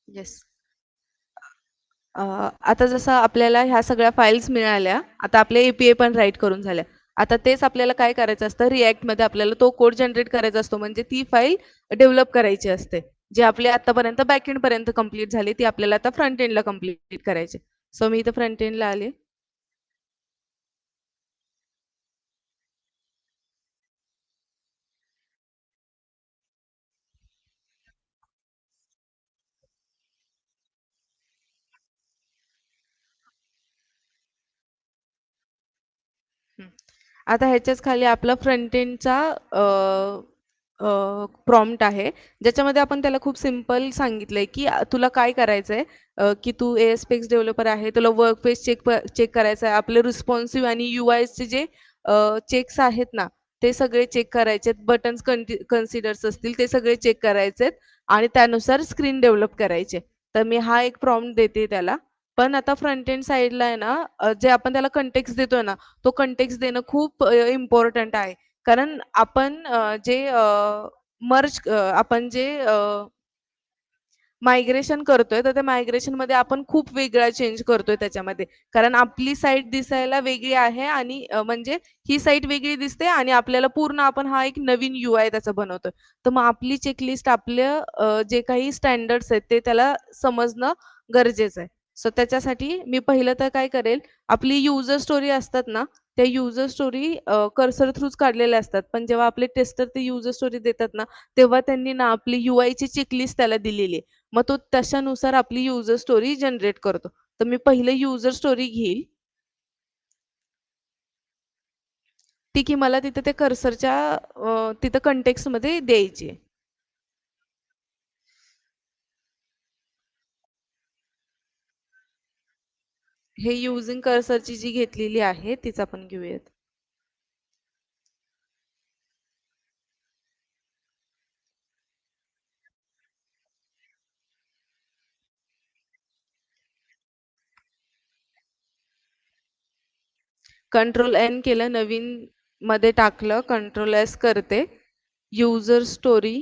Yes. आता जसं आपल्याला ह्या सगळ्या फाइल्स मिळाल्या, आता आपले ए पण राईट करून झाल्या. आता तेच आपल्याला काय करायचं असतं, रिएक्टमध्ये आपल्याला तो कोड जनरेट करायचा असतो. म्हणजे ती फाईल डेव्हलप करायची असते. जी आपली आतापर्यंत बॅकएंड पर्यंत कंप्लीट झाली, ती आपल्याला आता फ्रंट एंडला कंप्लीट करायची. सो मी इथं फ्रंट एंडला आले. हं. आता ह्याच्याच खाली आपला फ्रंट एंडचा प्रॉम्प्ट आहे, ज्याच्यामध्ये आपण त्याला खूप सिंपल सांगितलंय, की तुला काय करायचंय, की तू एएसपीएक्स डेव्हलपर आहे, तुला वर्क पेज चेक करायचं आहे. आपले रिस्पॉन्सिव्ह आणि यूआयचे जे चेक्स आहेत ना, ते सगळे चेक करायचे. बटन्स कन्सिडर्स असतील ते सगळे चेक करायचे आणि त्यानुसार स्क्रीन डेव्हलप करायचे. तर मी हा एक प्रॉम्प्ट देते त्याला. पण आता फ्रंट एंड साइडला आहे ना, जे आपण त्याला कंटेक्स्ट देतोय ना, तो कंटेक्स्ट देणं खूप इम्पॉर्टंट आहे. कारण आपण जे मर्ज आपण जे मायग्रेशन करतोय, तर त्या मायग्रेशनमध्ये आपण खूप वेगळा चेंज करतोय त्याच्यामध्ये. कारण आपली साईट दिसायला वेगळी आहे आणि म्हणजे ही साईट वेगळी दिसते आणि आपल्याला पूर्ण आपण हा एक नवीन यूआय त्याचा बनवतोय. तर मग आपली चेकलिस्ट आपल्या जे काही स्टँडर्ड्स आहेत ते त्याला समजणं गरजेचं आहे. सो त्याच्यासाठी मी पहिलं तर काय करेल, आपली युजर स्टोरी असतात ना, त्या युजर स्टोरी कर्सर थ्रूच काढलेल्या असतात. पण जेव्हा आपले टेस्टर ते युजर स्टोरी देतात ना, तेव्हा त्यांनी ना आपली यूआयची चेकलिस्ट त्याला दिलेली आहे. मग तो तशानुसार आपली युजर स्टोरी जनरेट करतो. तर मी पहिले युजर स्टोरी घेईल, ती की मला तिथे ते कर्सरच्या तिथं कंटेक्स्टमध्ये द्यायची आहे. हे युजिंग कर्सरची जी घेतलेली आहे तीच आपण घेऊयात. कंट्रोल एन केलं, नवीन मध्ये टाकलं, कंट्रोल एस करते. युजर स्टोरी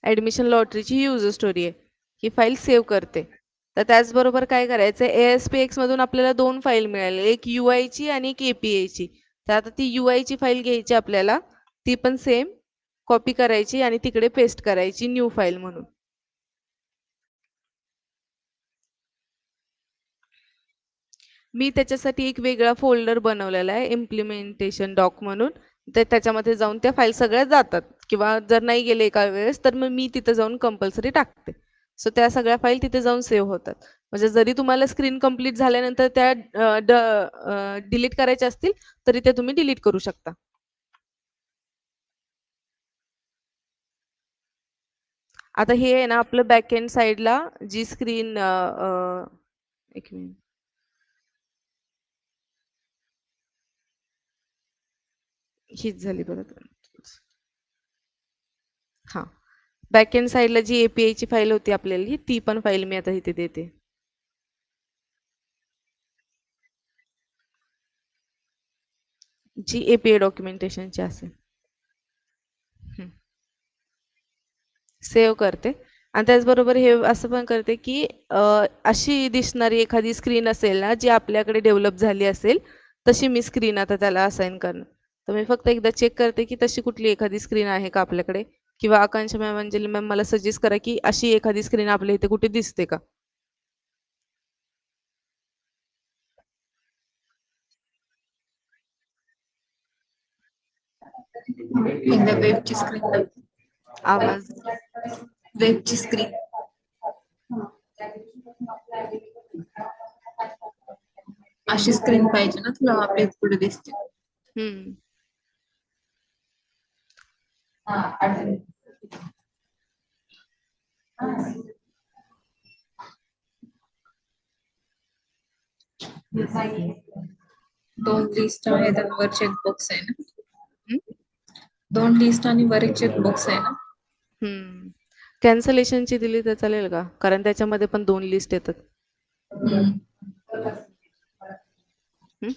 ऍडमिशन लॉटरीची युजर स्टोरी आहे. ही फाईल सेव्ह करते. तर त्याचबरोबर काय करायचं, ASPX मधून आपल्याला दोन फाईल मिळाल्या, एक यूआयची आणि एक एपीआयची. तर आता ती यूआयची फाईल घ्यायची आपल्याला, ती पण सेम कॉपी करायची आणि तिकडे पेस्ट करायची न्यू फाईल म्हणून. मी त्याच्यासाठी एक वेगळा फोल्डर बनवलेला आहे, इम्प्लिमेंटेशन डॉक म्हणून. तर त्याच्यामध्ये जाऊन त्या फाईल सगळ्या जातात, किंवा जर नाही गेले एका वेळेस तर मग मी तिथे जाऊन कंपल्सरी टाकते. सो त्या सगळ्या फाईल तिथे जाऊन सेव्ह होतात. म्हणजे जरी तुम्हाला स्क्रीन कंप्लीट झाल्यानंतर त्या डिलीट करायच्या असतील तरी ते तुम्ही डिलीट करू शकता. आता हे आहे ना आपलं बॅकएंड साईडला जी स्क्रीन, एक मिनिट, हीच झाली परत. हा, बॅकएंड साईडला जी एपीआय ची फाईल होती आपल्याला, ती पण फाईल मी आता इथे देते. जी एपीआय डॉक्युमेंटेशनची असेल. सेव्ह करते. आणि त्याचबरोबर हे असं पण करते, की अशी दिसणारी एखादी स्क्रीन असेल ना, जी आपल्याकडे डेव्हलप झाली असेल, तशी मी स्क्रीन आता त्याला असाइन करणार. तर मी फक्त एकदा चेक करते, की तशी कुठली एखादी स्क्रीन आहे का आपल्याकडे, किंवा आकांक्षा मॅम, अंजली मॅम मला सजेस्ट करा, की अशी एखादी स्क्रीन आपल्या इथे कुठे दिसते का. एकदा वेबची स्क्रीन, आवाज. वेबची स्क्रीन अशी स्क्रीन पाहिजे ना तुला, आपल्या पुढे दिसते. हम्म. दोन लिस्ट आहेत आणि वर चेकबॉक्स आहे ना. हम्म. दोन लिस्ट आणि वर एक चेकबॉक्स आहे ना. हम्म. कॅन्सलेशनची दिली तर चालेल का? कारण त्याच्यामध्ये पण 2 लिस्ट येतात. हम्म. हं?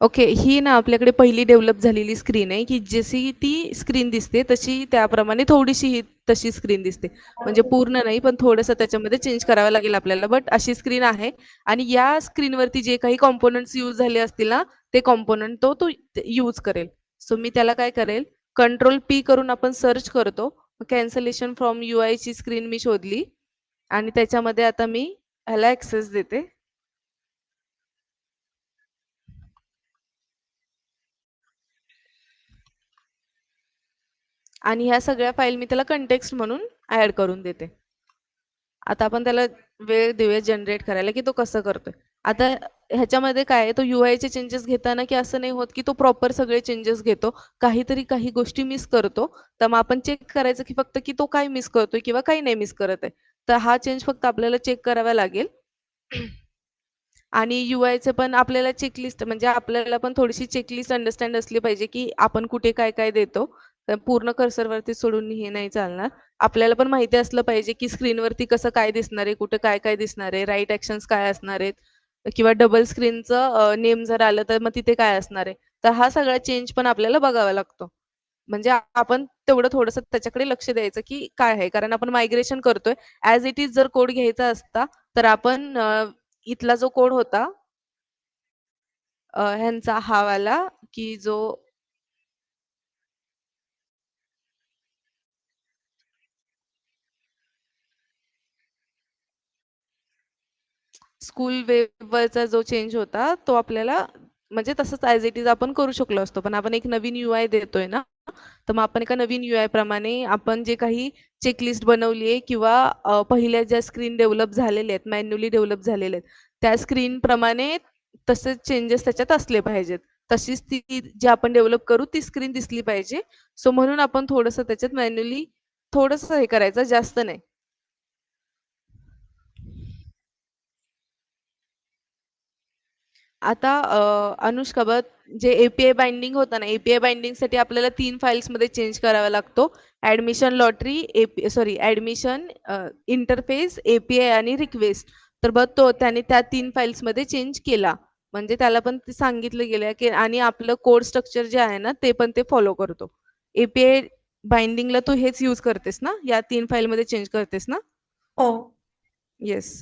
ओके. ही ना आपल्याकडे पहिली डेव्हलप झालेली स्क्रीन आहे, की जशी ती स्क्रीन दिसते तशी त्याप्रमाणे थोडीशी ही तशी स्क्रीन दिसते. म्हणजे पूर्ण नाही, पण थोडंसं त्याच्यामध्ये चेंज करावं लागेल आपल्याला. बट अशी स्क्रीन आहे आणि या स्क्रीनवरती जे काही कॉम्पोनंट्स यूज झाले असतील ना, ते कॉम्पोनंट तो यूज करेल. सो मी त्याला काय करेल, कंट्रोल पी करून आपण सर्च करतो. कॅन्सलेशन फ्रॉम यूआयची स्क्रीन मी शोधली आणि त्याच्यामध्ये आता मी ह्याला ॲक्सेस देते. आणि ह्या सगळ्या फाईल मी त्याला कंटेक्स्ट म्हणून ॲड करून देते. आता आपण त्याला वेळ देऊया जनरेट करायला, की तो कसं करतोय. आता ह्याच्यामध्ये काय आहे, तो यूआयचे चेंजेस घेताना की असं नाही होत, की तो प्रॉपर सगळे चेंजेस घेतो. काही गोष्टी मिस करतो. तर मग आपण चेक करायचं, की फक्त की तो काय मिस करतोय किंवा काही नाही मिस करत आहे. तर हा चेंज फक्त आपल्याला चेक करावा लागेल. आणि यूआयचं पण आपल्याला चेकलिस्ट म्हणजे आपल्याला पण थोडीशी चेकलिस्ट अंडरस्टँड असली पाहिजे, की आपण कुठे काय-काय देतो. तर पूर्ण कर्सरवरती सोडून हे नाही चालणार. आपल्याला पण माहिती असलं पाहिजे, की स्क्रीनवरती कसं काय दिसणार आहे, कुठे काय-काय दिसणार आहे, राइट ॲक्शन्स काय असणार आहेत किंवा डबल स्क्रीनचं नेम जर आलं तर मग तिथे काय असणार आहे. तर हा सगळा चेंज पण आपल्याला बघावा लागतो. म्हणजे आपण तेवढं थोडंसं त्याच्याकडे लक्ष द्यायचं, की काय आहे. कारण आपण मायग्रेशन करतोय. ॲज इट इज जर कोड घ्यायचा असता, तर आपण इथला जो कोड होता ह्यांचा हा वाला, की जो स्कूल वेबवरचा जो चेंज होता, तो आपल्याला म्हणजे तसंच ॲज इट इज आपण करू शकलो असतो. पण आपण एक नवीन यूआय देतोय ना, तर मग आपण एका नवीन यूआय प्रमाणे आपण जे काही चेकलिस्ट बनवली आहे किंवा पहिल्या ज्या स्क्रीन डेव्हलप झालेल्या आहेत, मॅन्युअली डेव्हलप झालेल्या आहेत, त्या स्क्रीनप्रमाणे तसेच चेंजेस त्याच्यात असले पाहिजेत. तशीच ती जी आपण डेव्हलप करू ती स्क्रीन दिसली पाहिजे. सो म्हणून आपण थोडंसं त्याच्यात मॅन्युअली थोडंसं हे करायचं, जास्त नाही. आता अनुष्का बघ जे एपीआय बाइंडिंग होतं ना, एपीआय बाइंडिंगसाठी आपल्याला 3 फाईल्समध्ये चेंज करावा लागतो. Admission lottery, admission interface, API आणि रिक्वेस्ट. तर बघ तो त्याने त्या 3 फाईल्समध्ये चेंज केला. म्हणजे त्याला पण ते सांगितलं गेलं की आणि आपलं कोड स्ट्रक्चर जे आहे ना, ते पण ते फॉलो करतो. एपीआय बाइंडिंगला तू हेच यूज करतेस ना? या 3 फाईलमध्ये चेंज करतेस ना? हो. येस.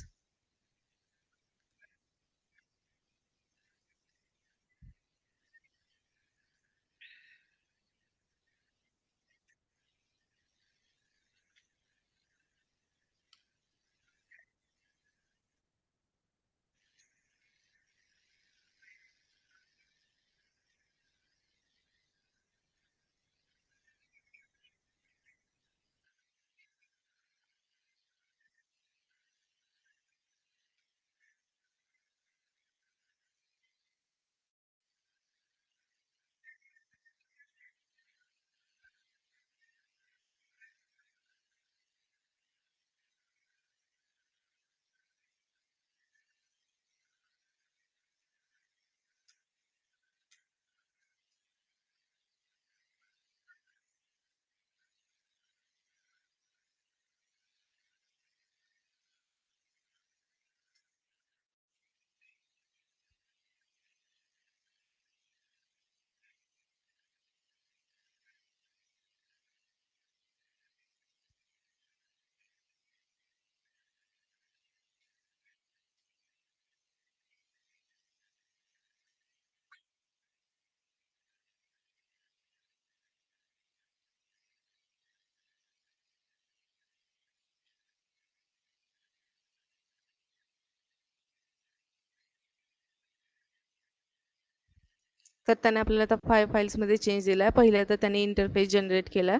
तर त्याने आपल्याला आता 5 फाईल्समध्ये चेंज दिला आहे. पहिल्या तर त्याने इंटरफेस जनरेट केला.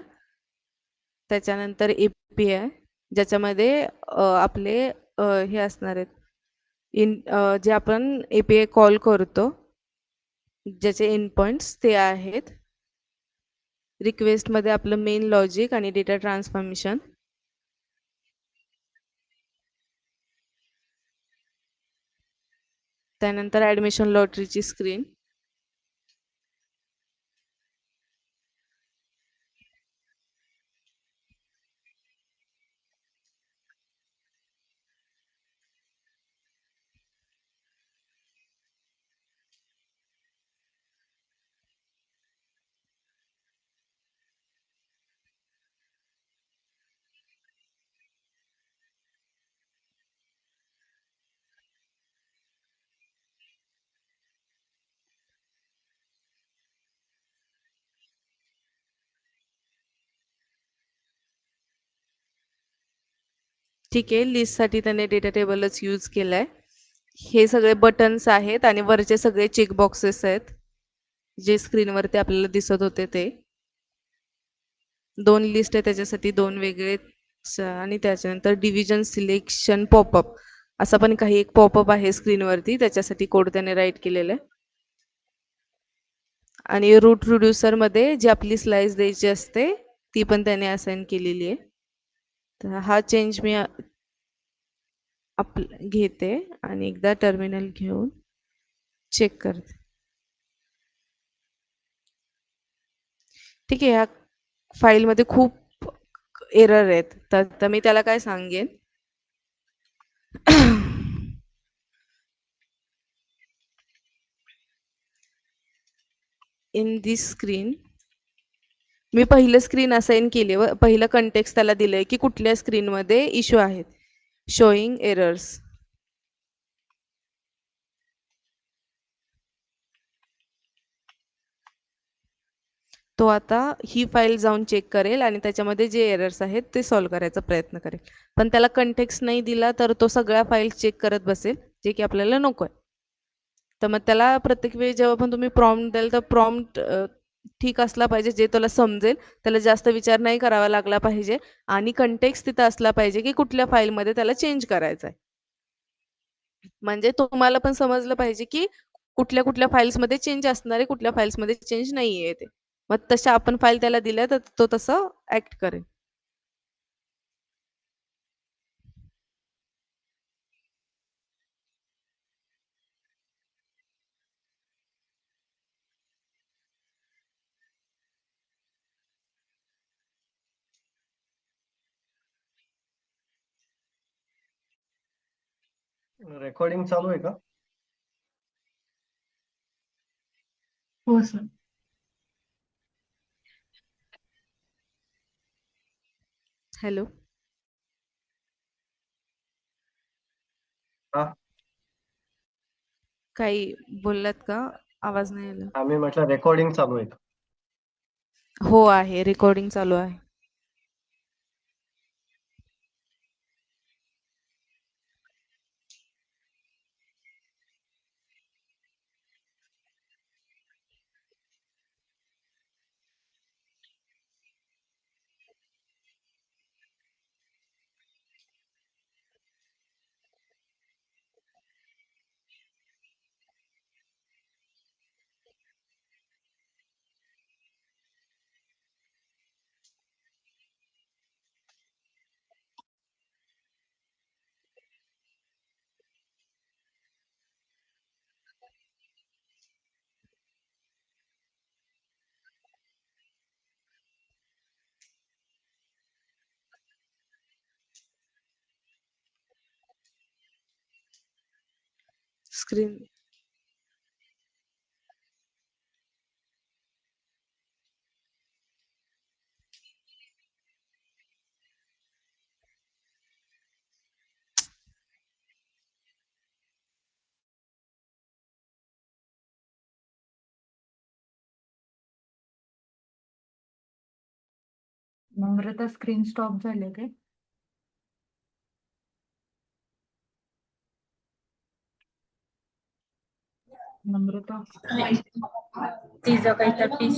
त्याच्यानंतर एपीआय ज्याच्यामध्ये आपले हे असणार आहेत जे आपण एपीआय कॉल करतो ज्याचे एंड पॉइंट्स ते आहेत. रिक्वेस्टमध्ये आपलं मेन लॉजिक आणि डेटा ट्रान्सफॉर्मेशन. त्यानंतर ॲडमिशन लॉटरीची स्क्रीन. ठीक आहे, लिस्टसाठी त्याने डेटा टेबलच यूज केलाय. हे सगळे बटन्स आहेत आणि वरचे सगळे चेक बॉक्सेस आहेत जे स्क्रीनवरती आपल्याला दिसत होते ते. 2 लिस्ट आहे त्याच्यासाठी 2 वेगळे आणि त्याच्यानंतर डिव्हिजन सिलेक्शन पॉपअप असा पण काही एक पॉपअप आहे स्क्रीनवरती, त्याच्यासाठी कोड त्याने राईट केलेला आहे. आणि रूट रिड्युसर मध्ये जी आपली स्लाइस द्यायची असते ती पण त्याने असाइन केलेली आहे. तर हा चेंज मी घेते आणि एकदा टर्मिनल घेऊन चेक करते. ठीक आहे, ह्या फाईलमध्ये खूप एरर आहेत, तर मी त्याला काय सांगेन इन दिस स्क्रीन मी पहिलं स्क्रीन असाइन केली व पहिलं कंटेक्स्ट त्याला दिलंय की कुठल्या स्क्रीनमध्ये इश्यू आहेत. Showing errors. तो आता ही फाईल जाऊन चेक करेल आणि त्याच्यामध्ये जे एरर्स आहेत ते सॉल्व्ह करायचा प्रयत्न करेल. पण त्याला कंटेक्स्ट नाही दिला तर तो सगळ्या फाईल चेक करत बसेल, जे की आपल्याला नको आहे. तर मग त्याला प्रत्येक वेळी जेव्हा पण तुम्ही प्रॉम्प्ट द्याल तर प्रॉम्प्ट ठीक असला पाहिजे, जे त्याला समजेल. त्याला जास्त विचार नाही करावा लागला पाहिजे आणि कंटेक्स्ट तिथं असला पाहिजे की कुठल्या फाईलमध्ये त्याला चेंज करायचं आहे. म्हणजे तुम्हाला पण समजलं पाहिजे की कुठल्या कुठल्या फाईल्समध्ये चेंज असणार आहे, कुठल्या फाईल्समध्ये चेंज नाही आहे ते. मग तशा आपण फाईल त्याला दिल्या तर तो तसं ऍक्ट करेल. रेकॉर्डिंग चालू आहे का? हो सर. हॅलो. हा. काही बोललात का? आवाज नाही आला. आम्ही म्हटलं रेकॉर्डिंग चालू आहे का? हो आहे, रेकॉर्डिंग चालू आहे. स्क्रीन नम्रता स्क्रीन स्टॉप झाले काय? नम्रता तिचं काहीतरी